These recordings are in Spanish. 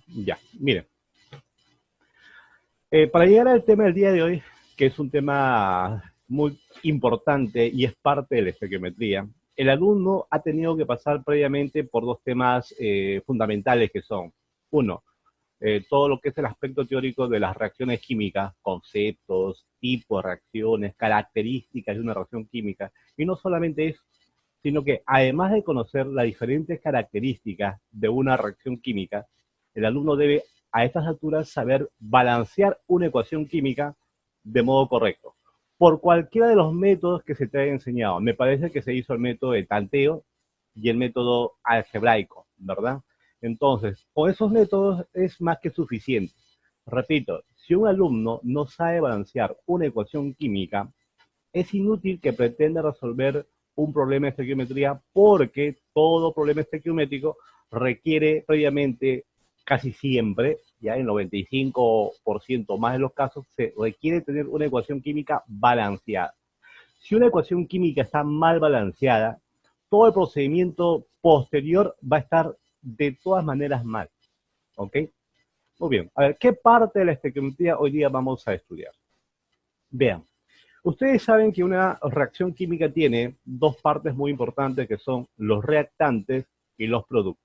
Ya, miren. Para llegar al tema del día de hoy, que es un tema muy importante y es parte de la estequiometría, el alumno ha tenido que pasar previamente por dos temas fundamentales que son, uno, todo lo que es el aspecto teórico de las reacciones químicas, conceptos, tipos de reacciones, características de una reacción química, y no solamente eso, sino que además de conocer las diferentes características de una reacción química, el alumno debe a estas alturas saber balancear una ecuación química de modo correcto, por cualquiera de los métodos que se te haya enseñado. Me parece que se hizo el método de tanteo y el método algebraico, ¿verdad? Entonces, con esos métodos es más que suficiente. Repito, si un alumno no sabe balancear una ecuación química, es inútil que pretenda resolver un problema de estequiometría porque todo problema estequiométrico requiere previamente, casi siempre, ya en el 95% más de los casos, se requiere tener una ecuación química balanceada. Si una ecuación química está mal balanceada, todo el procedimiento posterior va a estar de todas maneras mal. ¿Ok? Muy bien. A ver, ¿qué parte de la estequiometría hoy día vamos a estudiar? Vean. Ustedes saben que una reacción química tiene dos partes muy importantes que son los reactantes y los productos.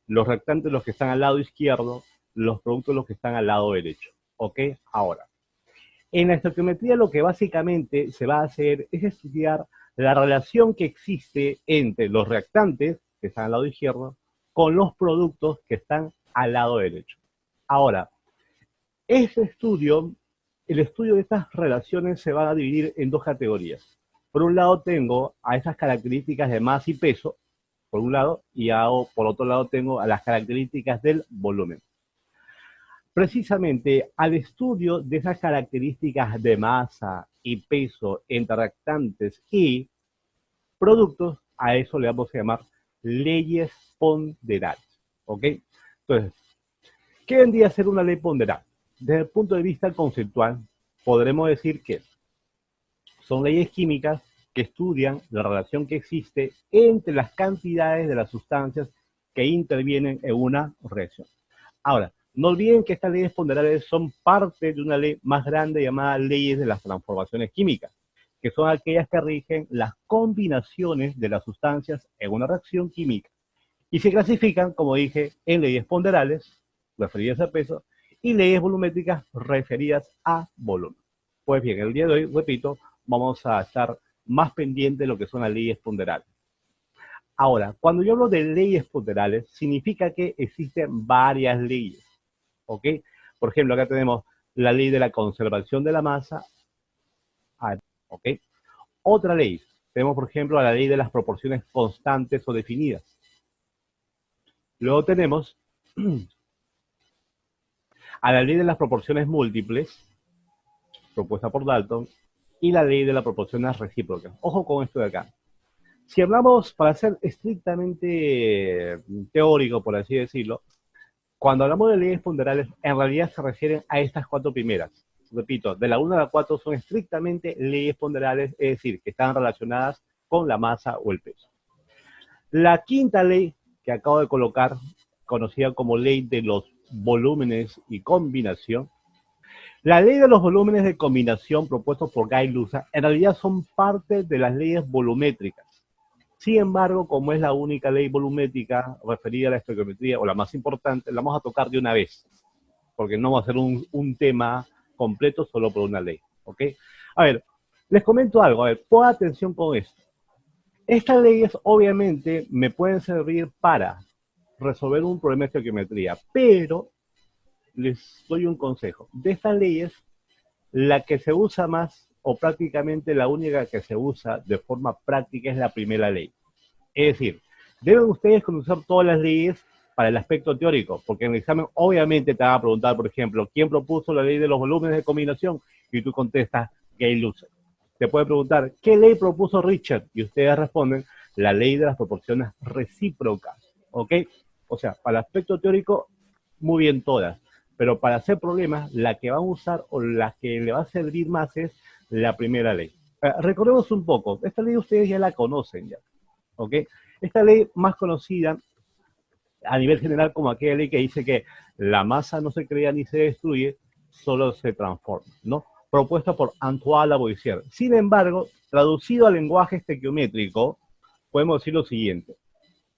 Los reactantes los que están al lado izquierdo, los productos los que están al lado derecho. ¿Ok? Ahora, en la estequiometría lo que básicamente se va a hacer es estudiar la relación que existe entre los reactantes, que están al lado izquierdo, con los productos que están al lado derecho. Ahora, ese estudio, el estudio de estas relaciones se va a dividir en dos categorías. Por un lado tengo a esas características de masa y peso, por un lado, y por otro lado tengo a las características del volumen. Precisamente al estudio de esas características de masa y peso entre reactantes y productos, a eso le vamos a llamar leyes ponderales. ¿Ok? Entonces, ¿qué vendría a ser una ley ponderal? Desde el punto de vista conceptual, podremos decir que son leyes químicas que estudian la relación que existe entre las cantidades de las sustancias que intervienen en una reacción. Ahora, no olviden que estas leyes ponderables son parte de una ley más grande llamada leyes de las transformaciones químicas, que son aquellas que rigen las combinaciones de las sustancias en una reacción química. Y se clasifican, como dije, en leyes ponderales, referidas a peso, y leyes volumétricas referidas a volumen. Pues bien, el día de hoy, repito, vamos a estar más pendientes de lo que son las leyes ponderales. Ahora, cuando yo hablo de leyes ponderales, significa que existen varias leyes, ¿ok? Por ejemplo, acá tenemos la ley de la conservación de la masa, ¿ok? Otra ley, tenemos por ejemplo la ley de las proporciones constantes o definidas. Luego tenemos a la ley de las proporciones múltiples, propuesta por Dalton, y la ley de las proporciones recíprocas. Ojo con esto de acá. Si hablamos, para ser estrictamente teórico, por así decirlo, cuando hablamos de leyes ponderales, en realidad se refieren a estas cuatro primeras. Repito, de la 1 a la 4 son estrictamente leyes ponderales, es decir, que están relacionadas con la masa o el peso. La quinta ley que acabo de colocar, conocida como ley de los volúmenes y combinación, la ley de los volúmenes de combinación propuestos por Guy Lusa en realidad son parte de las leyes volumétricas. Sin embargo, como es la única ley volumétrica referida a la estequiometría, o la más importante, la vamos a tocar de una vez, porque no va a ser un tema completo solo por una ley. ¿Ok? A ver, les comento algo. A ver, pongan atención con esto. Estas leyes obviamente me pueden servir para resolver un problema de estequiometría, pero les doy un consejo. De estas leyes, la que se usa más, o prácticamente la única que se usa de forma práctica, es la primera ley. Es decir, deben ustedes conocer todas las leyes para el aspecto teórico, porque en el examen obviamente te van a preguntar, por ejemplo, ¿quién propuso la ley de los volúmenes de combinación? Y tú contestas, Gay Lusser. Te puede preguntar, ¿qué ley propuso Richard? Y ustedes responden, la ley de las proporciones recíprocas. ¿Ok? O sea, para el aspecto teórico, muy bien todas. Pero para hacer problemas, la que van a usar o la que le va a servir más es la primera ley. Recordemos un poco, esta ley ustedes ya la conocen ya. ¿Ok? Esta ley más conocida a nivel general como aquella ley que dice que la masa no se crea ni se destruye, solo se transforma, ¿no? Propuesta por Antoine Lavoisier. Sin embargo, traducido al lenguaje estequiométrico, podemos decir lo siguiente.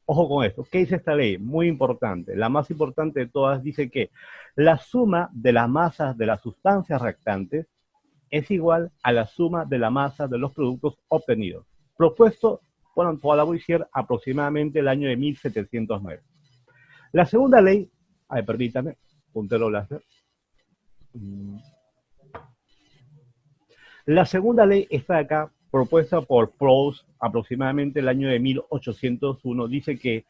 Ojo con esto. ¿Qué dice esta ley? Muy importante. La más importante de todas dice que la suma de las masas de las sustancias reactantes es igual a la suma de la masa de los productos obtenidos. Propuesto por Antoine Lavoisier aproximadamente el año de 1709. La segunda ley, permítame, puntero láser. La segunda ley está acá, propuesta por Proust aproximadamente el año de 1801, dice que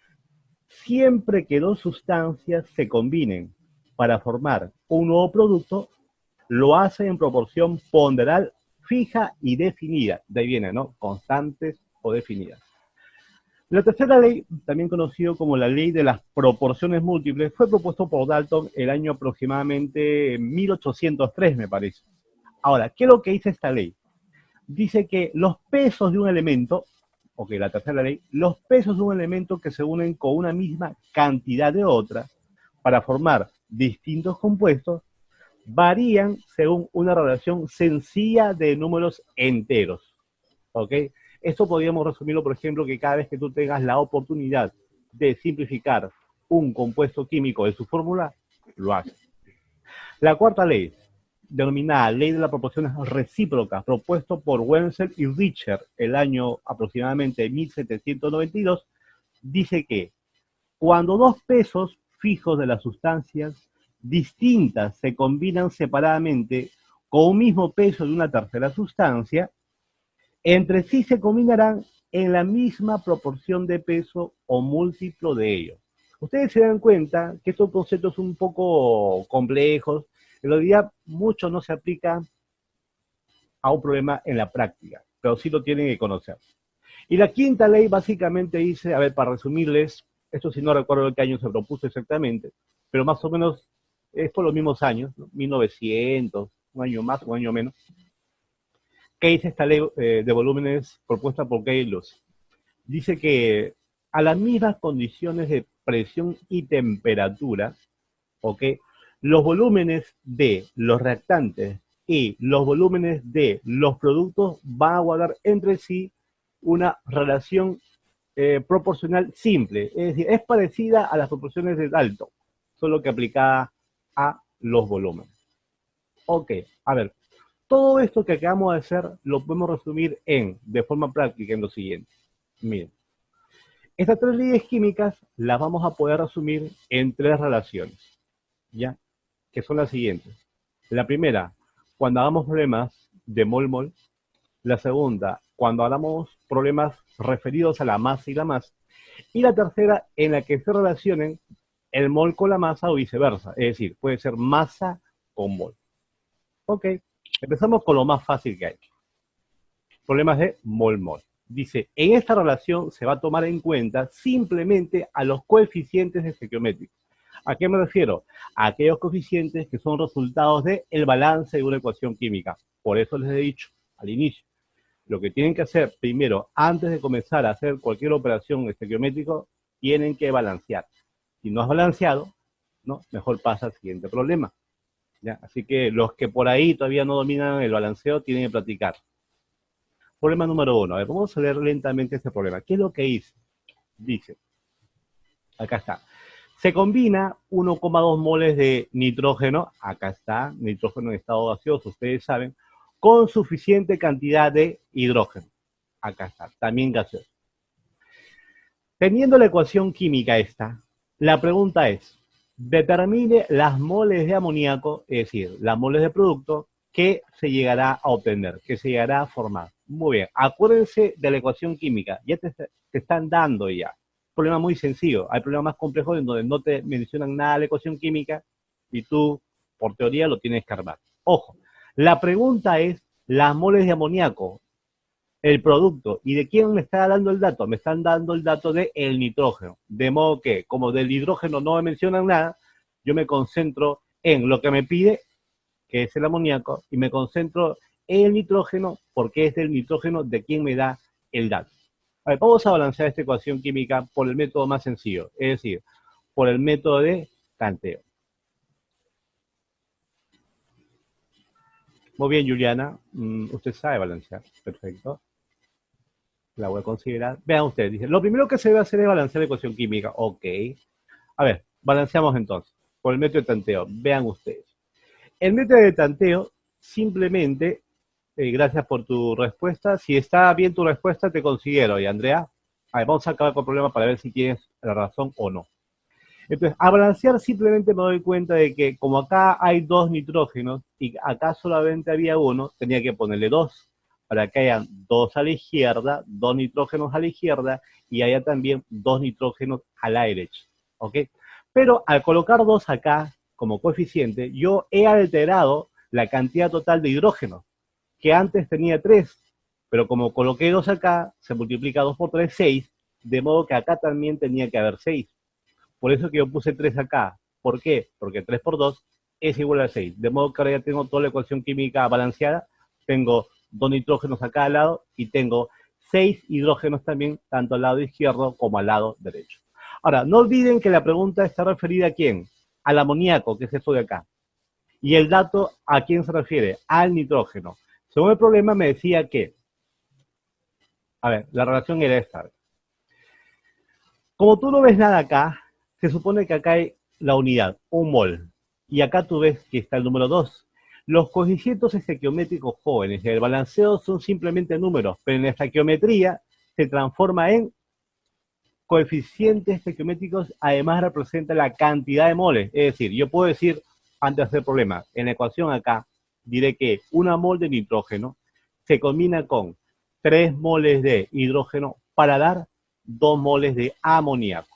siempre que dos sustancias se combinen para formar un nuevo producto, lo hace en proporción ponderal, fija y definida. De ahí viene, ¿no? Constantes o definidas. La tercera ley, también conocido como la ley de las proporciones múltiples, fue propuesto por Dalton el año aproximadamente 1803, me parece. Ahora, ¿qué es lo que dice esta ley? Dice que los pesos de un elemento, la tercera ley, los pesos de un elemento que se unen con una misma cantidad de otra para formar distintos compuestos, varían según una relación sencilla de números enteros. ¿Ok? Esto podríamos resumirlo, por ejemplo, que cada vez que tú tengas la oportunidad de simplificar un compuesto químico de su fórmula, lo haces. La cuarta ley, denominada Ley de las Proporciones Recíprocas, propuesto por Wenzel y Richter el año aproximadamente 1792, dice que cuando dos pesos fijos de las sustancias distintas se combinan separadamente con un mismo peso de una tercera sustancia, entre sí se combinarán en la misma proporción de peso o múltiplo de ellos. Ustedes se dan cuenta que estos conceptos son un poco complejos, en realidad mucho no se aplica a un problema en la práctica, pero sí lo tienen que conocer. Y la quinta ley básicamente dice, a ver, para resumirles, esto sí no recuerdo qué año se propuso exactamente, pero más o menos es por los mismos años, ¿no? 1900, un año más, un año menos. ¿Qué dice esta ley de volúmenes propuesta por Gay-Luz? Dice que a las mismas condiciones de presión y temperatura, ¿ok?, los volúmenes de los reactantes y los volúmenes de los productos van a guardar entre sí una relación proporcional simple. Es decir, es parecida a las proporciones de Dalton, solo que aplicada a los volúmenes. Ok, a ver, todo esto que acabamos de hacer lo podemos resumir de forma práctica en lo siguiente. Miren, estas tres leyes químicas las vamos a poder resumir en tres relaciones, ¿ya? Que son las siguientes. La primera, cuando hagamos problemas de mol-mol. La segunda, cuando hagamos problemas referidos a la masa y la masa. Y la tercera, en la que se relacionen el mol con la masa o viceversa. Es decir, puede ser masa con mol. Ok, empezamos con lo más fácil que hay. Problemas de mol-mol. Dice, en esta relación se va a tomar en cuenta simplemente a los coeficientes estequiométricos. ¿A qué me refiero? A aquellos coeficientes que son resultados del balance de una ecuación química. Por eso les he dicho al inicio, lo que tienen que hacer primero, antes de comenzar a hacer cualquier operación estequiométrica, tienen que balancear. Si no has balanceado, ¿no?, mejor pasa al siguiente problema, ¿ya? Así que los que por ahí todavía no dominan el balanceo tienen que practicar. Problema número 1. A ver, vamos a leer lentamente este problema. ¿Qué es lo que dice? Dice, acá está. Se combina 1,2 moles de nitrógeno, acá está, nitrógeno en estado gaseoso, ustedes saben, con suficiente cantidad de hidrógeno, acá está, también gaseoso. Teniendo la ecuación química esta, la pregunta es, determine las moles de amoníaco, es decir, las moles de producto que se llegará a obtener, que se llegará a formar. Muy bien, acuérdense de la ecuación química, ya te están dando ya. Problema muy sencillo. Hay problemas más complejos en donde no te mencionan nada de la ecuación química y tú, por teoría, lo tienes que armar. Ojo, la pregunta es las moles de amoníaco, el producto. ¿Y de quién me está dando el dato? Me están dando el dato del nitrógeno. De modo que, como del hidrógeno no me mencionan nada, yo me concentro en lo que me pide, que es el amoníaco, y me concentro en el nitrógeno, porque es del nitrógeno de quien me da el dato. A ver, vamos a balancear esta ecuación química por el método más sencillo, es decir, por el método de tanteo. Muy bien, Juliana. Usted sabe balancear. Perfecto. La voy a considerar. Vean ustedes. Dice, lo primero que se debe hacer es balancear la ecuación química. Ok. A ver, balanceamos entonces. Por el método de tanteo. Vean ustedes. El método de tanteo, simplemente, gracias por tu respuesta. Si está bien tu respuesta, te considero. Y Andrea, a ver, vamos a acabar con el problema para ver si tienes la razón o no. Entonces, a balancear simplemente me doy cuenta de que como acá hay dos nitrógenos y acá solamente había uno, tenía que ponerle dos para que hayan dos a la izquierda, dos nitrógenos a la izquierda y haya también dos nitrógenos a la derecha. ¿Ok? Pero al colocar dos acá como coeficiente, yo he alterado la cantidad total de hidrógenos, que antes tenía 3, pero como coloqué 2 acá, se multiplica 2 por 3, 6, de modo que acá también tenía que haber 6. Por eso que yo puse 3 acá. ¿Por qué? Porque 3 por 2 es igual a 6. De modo que ahora ya tengo toda la ecuación química balanceada. Tengo 2 nitrógenos acá al lado y tengo 6 hidrógenos también, tanto al lado izquierdo como al lado derecho. Ahora, no olviden que la pregunta está referida a quién. Al amoníaco, que es esto de acá. Y el dato, ¿a quién se refiere? Al nitrógeno. Según el problema me decía que, a ver, la relación era esta. Como tú no ves nada acá, se supone que acá hay la unidad, un mol. Y acá tú ves que está el número 2. Los coeficientes estequiométricos jóvenes del balanceo son simplemente números, pero en la estequiometría se transforma en coeficientes estequiométricos, además representa la cantidad de moles. Es decir, yo puedo decir, antes de hacer problema, en la ecuación acá, diré que una mol de nitrógeno se combina con 3 moles de hidrógeno para dar 2 moles de amoníaco.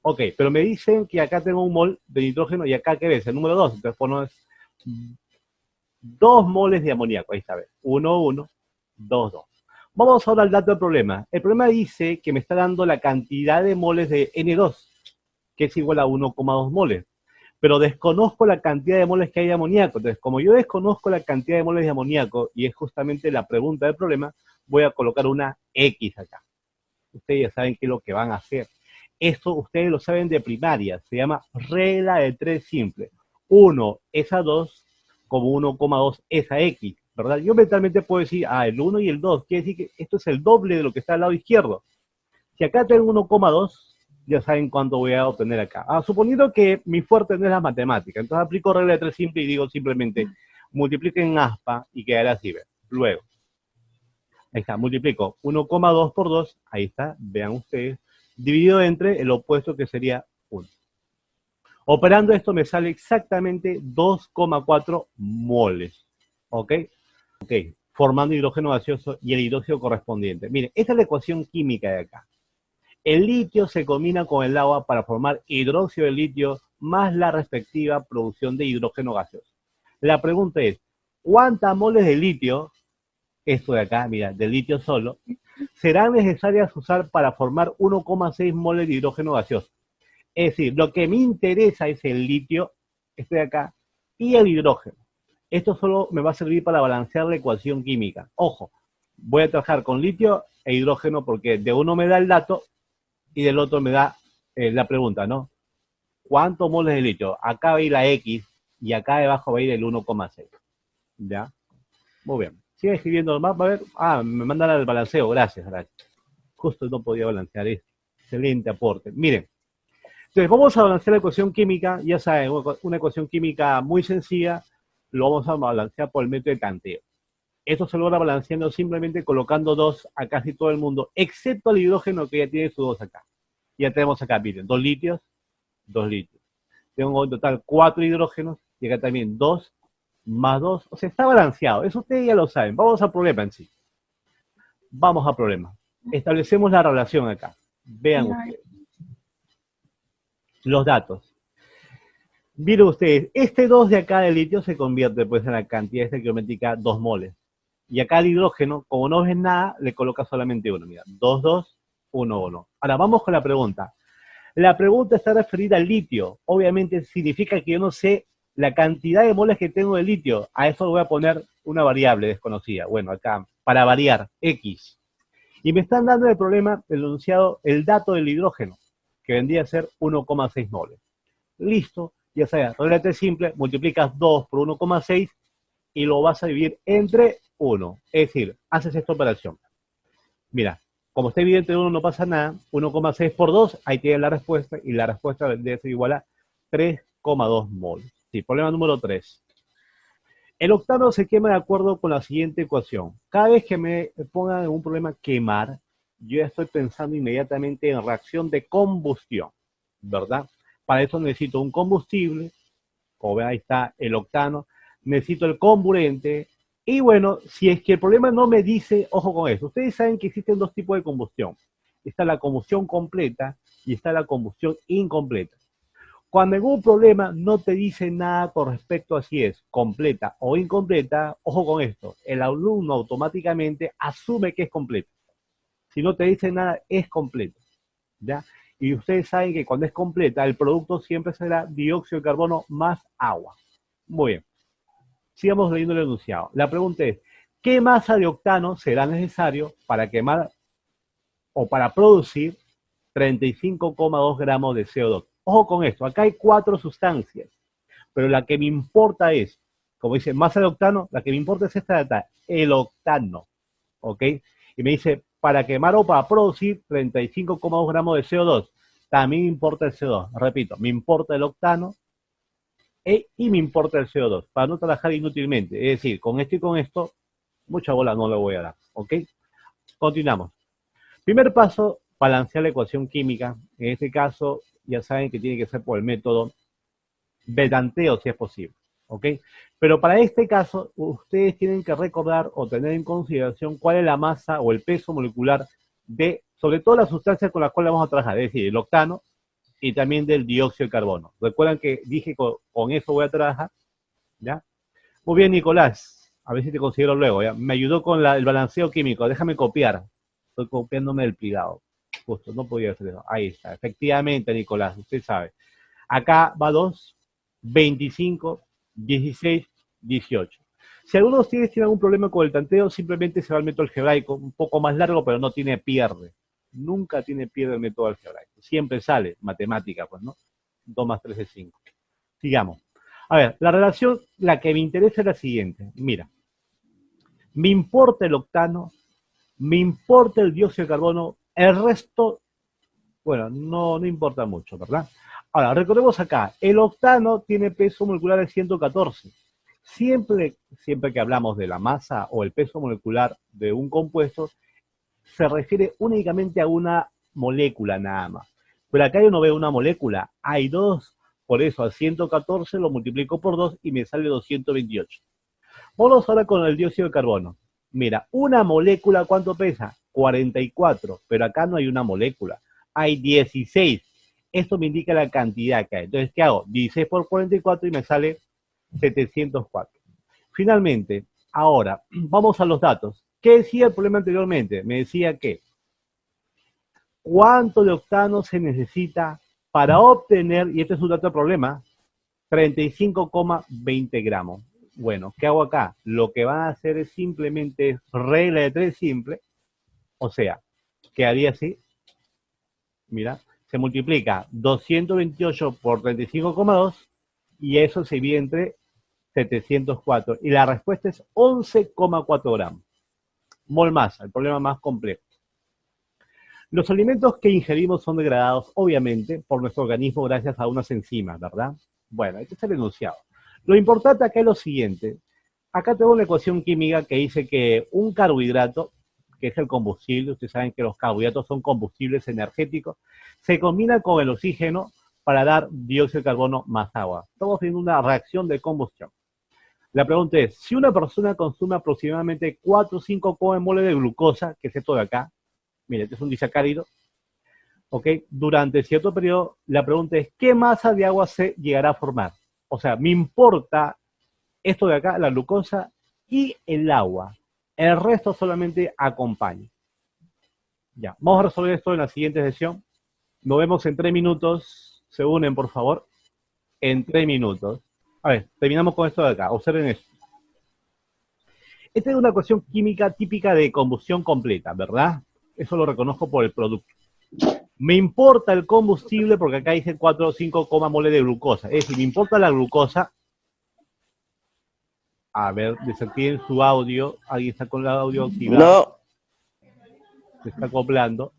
Ok, pero me dicen que acá tengo un mol de nitrógeno y acá, ¿qué ves? El número 2. Entonces pongo 2 moles de amoníaco. Ahí está, 1, 1, 2, 2. Vamos ahora al dato del problema. El problema dice que me está dando la cantidad de moles de N2, que es igual a 1,2 moles. Pero desconozco la cantidad de moles que hay de amoníaco. Entonces, como yo desconozco la cantidad de moles de amoníaco, y es justamente la pregunta del problema, voy a colocar una X acá. Ustedes ya saben qué es lo que van a hacer. Esto ustedes lo saben de primaria. Se llama regla de 3 simple. 1 es a 2, como 1,2 es a X. ¿Verdad? Yo mentalmente puedo decir, el 1 y el 2, quiere decir que esto es el doble de lo que está al lado izquierdo. Si acá tengo 1,2, ya saben cuánto voy a obtener acá. Suponiendo que mi fuerte no es la matemática, entonces aplico regla de 3 simple y digo simplemente, multipliquen aspa y quedará así. Luego, ahí está, multiplico 1,2 por 2, ahí está, vean ustedes, dividido entre el opuesto que sería 1. Operando esto me sale exactamente 2,4 moles. ¿Ok? Ok, formando hidrógeno gaseoso y el hidróxido correspondiente. Miren, esta es la ecuación química de acá. El litio se combina con el agua para formar hidróxido de litio más la respectiva producción de hidrógeno gaseoso. La pregunta es, ¿cuántas moles de litio, esto de acá, mira, de litio solo, serán necesarias usar para formar 1,6 moles de hidrógeno gaseoso? Es decir, lo que me interesa es el litio, este de acá, y el hidrógeno. Esto solo me va a servir para balancear la ecuación química. Ojo, voy a trabajar con litio e hidrógeno porque de uno me da el dato y del otro me da la pregunta, ¿no? ¿Cuántos moles de litio? Acá va a ir la X y acá debajo va a ir el 1,6. ¿Ya? Muy bien. Sigue escribiendo más, va a ver. Me mandan al balanceo, gracias. Justo no podía balancear esto. Excelente aporte. Miren. Entonces, vamos a balancear la ecuación química, ya saben, una ecuación química muy sencilla, lo vamos a balancear por el método de tanteo. Esto se logra balanceando simplemente colocando 2 a casi todo el mundo, excepto el hidrógeno que ya tiene sus 2 acá. Ya tenemos acá, miren, 2 litios, 2 litios. Tengo en total 4 hidrógenos y acá también 2 más 2. O sea, está balanceado. Eso ustedes ya lo saben. Vamos al problema en sí. Vamos al problema. Establecemos la relación acá. Vean ustedes. Los datos. Miren ustedes, este 2 de acá de litio se convierte pues en la cantidad estequiométrica 2 moles. Y acá el hidrógeno, como no ves nada, le coloca solamente 1. Mira, 2, 2, 1, 1. Ahora vamos con la pregunta. La pregunta está referida al litio. Obviamente significa que yo no sé la cantidad de moles que tengo de litio. A eso le voy a poner una variable desconocida. Bueno, acá, para variar, X. Y me están dando el problema, el enunciado, el dato del hidrógeno. que vendría a ser 1,6 moles. Listo, ya sabes, regla simple, multiplicas 2 por 1,6 y lo vas a dividir entre 1. Es decir, haces esta operación. Mira, como está dividido entre 1 no pasa nada, 1,6 por 2, ahí tienes la respuesta, y la respuesta vendría a ser igual a 3,2 moles. Sí, problema número 3. El octano se quema de acuerdo con la siguiente ecuación. Cada vez que me pongan en un problema quemar, yo ya estoy pensando inmediatamente en reacción de combustión, ¿verdad? Para eso necesito un combustible, como ven ahí está el octano, necesito el comburente, y bueno, si es que el problema no me dice, ojo con eso, ustedes saben que existen dos tipos de combustión. Está la combustión completa y está la combustión incompleta. Cuando en un problema no te dice nada con respecto a si es completa o incompleta, ojo con esto, el alumno automáticamente asume que es completa. Si no te dice nada, es completa, ¿ya? Y ustedes saben que cuando es completa, el producto siempre será dióxido de carbono más agua. Muy bien. Sigamos leyendo el enunciado. La pregunta es, ¿qué masa de octano será necesario para quemar o para producir 35,2 gramos de CO2? Ojo con esto, acá hay 4 sustancias, pero la que me importa es, como dice, masa de octano, la que me importa es esta de acá, el octano, ¿ok? Y me dice, para quemar o para producir 35,2 gramos de CO2, también me importa el CO2. Repito, me importa el octano y me importa el CO2, para no trabajar inútilmente. Es decir, con esto y con esto, mucha bola no le voy a dar, ¿ok? Continuamos. Primer paso, balancear la ecuación química. En este caso, ya saben que tiene que ser por el método de tanteo, si es posible, ¿ok? Pero para este caso, ustedes tienen que recordar o tener en consideración cuál es la masa o el peso molecular de, sobre todo las sustancias con las cuales vamos a trabajar, es decir, el octano y también del dióxido de carbono. Recuerdan que dije con eso voy a trabajar, ¿ya? Muy bien, Nicolás, a ver si te considero luego, ¿ya? Me ayudó con el balanceo químico, déjame copiar. Estoy copiándome el plegado. Justo, no podía hacer eso. Ahí está, efectivamente, Nicolás, usted sabe. Acá va 2, 25, 16, 18. Si alguno de ustedes tiene algún problema con el tanteo, simplemente se va al método algebraico, un poco más largo, pero no tiene pierde. Nunca tiene pierde el método algebraico. Siempre sale matemática, pues, ¿no? 2 más 3 es 5. Sigamos. A ver, la relación, la que me interesa es la siguiente. Mira, me importa el octano, me importa el dióxido de carbono, el resto, bueno, no importa mucho, ¿verdad? Ahora, recordemos acá, el octano tiene peso molecular de 114. Siempre que hablamos de la masa o el peso molecular de un compuesto, se refiere únicamente a una molécula nada más. Pero acá yo no veo una molécula, hay dos. Por eso a 114 lo multiplico por 2 y me sale 228. Vamos ahora con el dióxido de carbono. Mira, una molécula, ¿cuánto pesa? 44, pero acá no hay una molécula, hay 16. Esto me indica la cantidad que hay. Entonces, ¿qué hago? 16 por 44 y me sale 704. Finalmente, ahora, vamos a los datos. ¿Qué decía el problema anteriormente? Me decía que ¿cuánto de octano se necesita para obtener, y este es un dato de problema, 35,20 gramos? Bueno, ¿qué hago acá? Lo que van a hacer es simplemente regla de 3 simple, o sea, quedaría así, mira, se multiplica 228 por 35,2 y eso se divide entre 704 y la respuesta es 11,4 gramos. Mol masa, el problema más complejo. Los alimentos que ingerimos son degradados, obviamente, por nuestro organismo gracias a unas enzimas, ¿verdad? Bueno, este es el enunciado. Lo importante acá es lo siguiente. Acá tengo una ecuación química que dice que un carbohidrato, que es el combustible, ustedes saben que los carbohidratos son combustibles energéticos, se combina con el oxígeno para dar dióxido de carbono más agua. Estamos haciendo una reacción de combustión. La pregunta es, si una persona consume aproximadamente 4 o 5 moles de glucosa, que es esto de acá, mire, este es un disacárido, ¿ok? Durante cierto periodo, la pregunta es, ¿qué masa de agua se llegará a formar? O sea, me importa esto de acá, la glucosa y el agua. El resto solamente acompaña. Ya, vamos a resolver esto en la siguiente sesión. Nos vemos en 3 minutos. Se unen, por favor. En 3 minutos. A ver, terminamos con esto de acá. Observen esto. Esta es una ecuación química típica de combustión completa, ¿verdad? Eso lo reconozco por el producto. Me importa el combustible porque acá dice 4 o 5 moles de glucosa. Es decir, me importa la glucosa. A ver, desactiven su audio. Alguien está con el audio activado. No. Se está acoplando.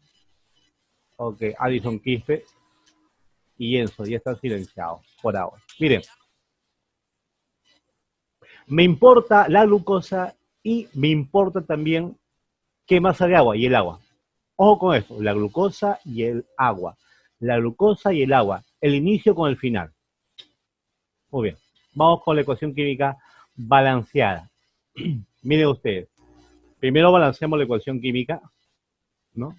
Ok, Alison Quispe y Enzo ya están silenciados por ahora. Miren, me importa la glucosa y me importa también qué masa de agua y el agua. Ojo con eso, la glucosa y el agua. La glucosa y el agua, el inicio con el final. Muy bien, vamos con la ecuación química balanceada. Miren ustedes, primero balanceamos la ecuación química, ¿no?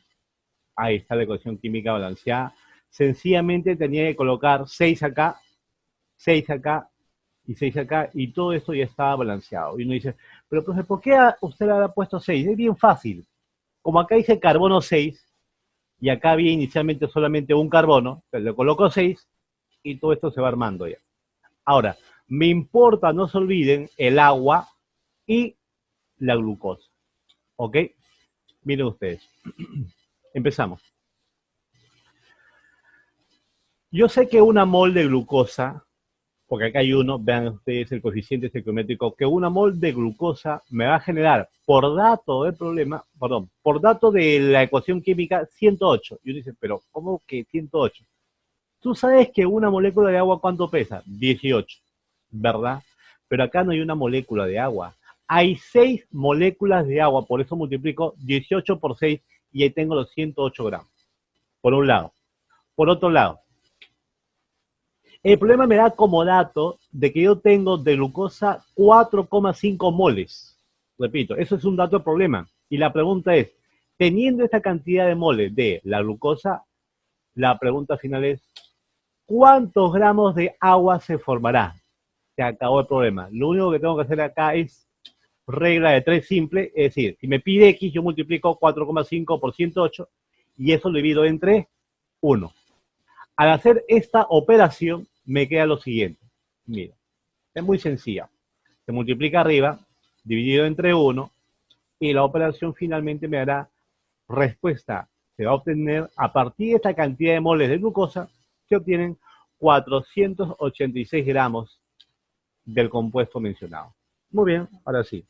Ahí está la ecuación química balanceada. Sencillamente tenía que colocar 6 acá, 6 acá y 6 acá, y todo esto ya estaba balanceado. Y uno dice, pero profe, ¿por qué usted le ha puesto 6? Es bien fácil. Como acá dice carbono 6, y acá había inicialmente solamente un carbono, le coloco 6, y todo esto se va armando ya. Ahora, me importa, no se olviden, el agua y la glucosa. ¿Ok? Miren ustedes. Empezamos. Yo sé que una mol de glucosa, porque acá hay uno, vean ustedes el coeficiente estequiométrico, que una mol de glucosa me va a generar, por dato del problema, perdón, por dato de la ecuación química, 108. Y uno dice, pero ¿cómo que 108? Tú sabes que una molécula de agua, ¿cuánto pesa? 18, ¿verdad? Pero acá no hay una molécula de agua. Hay 6 moléculas de agua, por eso multiplico 18 por 6 y ahí tengo los 108 gramos. Por un lado. Por otro lado, el problema me da como dato de que yo tengo de glucosa 4,5 moles. Repito, eso es un dato de problema. Y la pregunta es, teniendo esta cantidad de moles de la glucosa, la pregunta final es, ¿cuántos gramos de agua se formará? Se acabó el problema. Lo único que tengo que hacer acá es regla de 3 simple, es decir, si me pide X, yo multiplico 4,5 por 108 y eso lo divido entre 1. Al hacer esta operación, me queda lo siguiente. Mira, es muy sencilla. Se multiplica arriba, dividido entre 1, y la operación finalmente me dará respuesta. Se va a obtener, a partir de esta cantidad de moles de glucosa, se obtienen 486 gramos del compuesto mencionado. Muy bien, ahora sí.